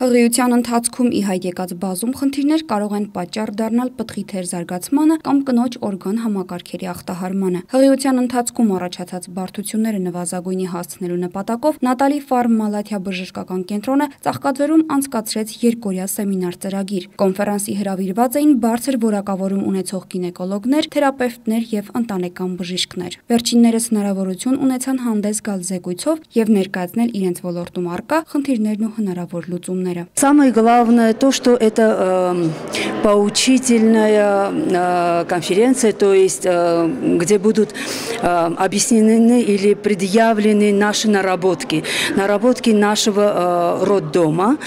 Հղիության ընթացքում ի հայտ եկած բազում խնդիրներ կարող են պատճառ դառնալ պտղի թեր զարգացմանը կամ կնոջ օրգան համակարգերի ախտահարմանը։ Հղիության ընթացքում առաջացած բարդությունները նվազագույնի հասցնելու նպատակով Նատալի Ֆարմ Մալաթիա բժշկական կենտրոնը Ծաղկաձորում անցկացրեց երկօրյա սեմինար ծրագիր։ Կոնֆերանսի հրավիրված էին բարձր որակավորում ունեցող գինեկոլոգներ, թերապևտներ եւ ընտանեկան բժիշկներ։ Վերջիններս հնարավորություն ունեցան հանդես գալ զեկույցով եւ ներկայացնել իրենց ոլորտում առկա խնդիրներն ու հնարավոր լուծումները։ Самое главное то, что это поучительная конференция, то есть где будут объяснены или предъявлены наши наработки нашего роддома.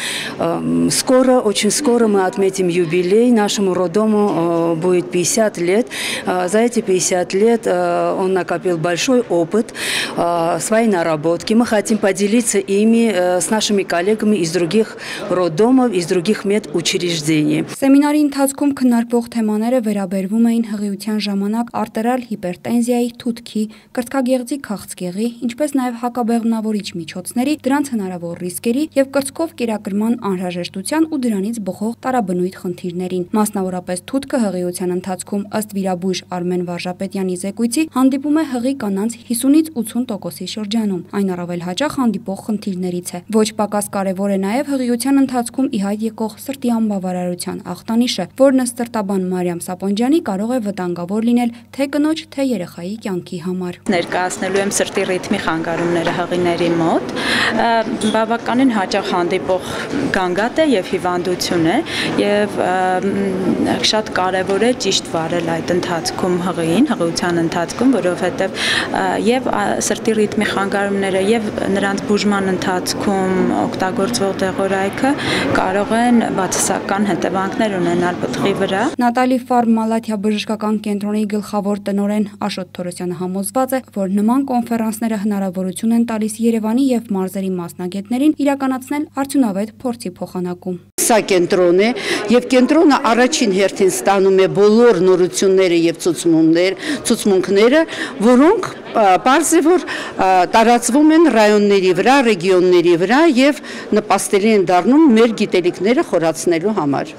Скоро, очень скоро мы отметим юбилей, нашему роддому будет 50 лет. За эти 50 лет он накопил большой опыт, свои наработки. Мы хотим поделиться ими с нашими коллегами из других роддомов, из других медучреждений. Սեմինարի ընթացքում քննարկվող թեմաները վերաբերվում էին հղիության ժամանակ արտերալ հիպերտենզիայի, թութքի, կրծքագեղձի քաղցկեղի, ինչպես նաև հակաբեղմնավորիչ միջոցների, դրանց հնարավոր ռիսկերի եւ կրծքով կերակրման անհրաժեշտության ու դրանից բխող տարաբնույթ խնդիրներին։ Մասնավորապես թութքը հղիության ընթացքում ըստ վիրաբույժ Արմեն Վարժապետյանի զեկույցի հանդիպում է հղի կանանց 50-ից 80%-ի շրջանում։ Այն առավել հաճախ հանդիպող խնդիրներից է։ Ոչ պակաս կարևոր է նաև հղիության ընթացքում ի հայտ եկող սրտի անբավարարության ախտանիշը, որն ըստ սրտաբան Մարիամ Սապոնջյանի կարող է վտանգավոր լինել թե կնոջ, թե երեխայի կյանքի համար։ Ներկայացնելու եմ սրտի ռիթմի խանգարումները հղիների մոտ, բավականին հաճախ հանդիպող գանգատ է եւ հիվանդություն է եւ շատ կարեւոր է ճիշտ վարել այդ ընթացքում հղիության ընթացքում, որովհետեւ եւ սրտի ռիթմի խանգարումները եւ նրանց բուժման ընթացքում օգտագործվող դեղորայքը կարող են բացասական հետևանքներ ունենալ պտղի վրա։ Նատալի Ֆարմ Մալաթիա բժշկական կենտրոնի գլխավոր տնօրեն Աշոտ Թորոսյանը համոզված է, որ նման կոնֆերանսները հնարավորություն են տալիս Երևանի եւ մարզերի մասնագետներին իրականացնել արդյունավետ փորձի փոխանակում։ Սա կենտրոն է եւ կենտրոնը առաջին հերթին ստանում է բոլոր նորությունները եւ ցուցմունքները, որոնք պարզ է որ տարածվում են ռայոնների վրա, ռեգիոնների վրա եւ նպաստելի են դառնում մեր գիտելիքները խորացնելու համար։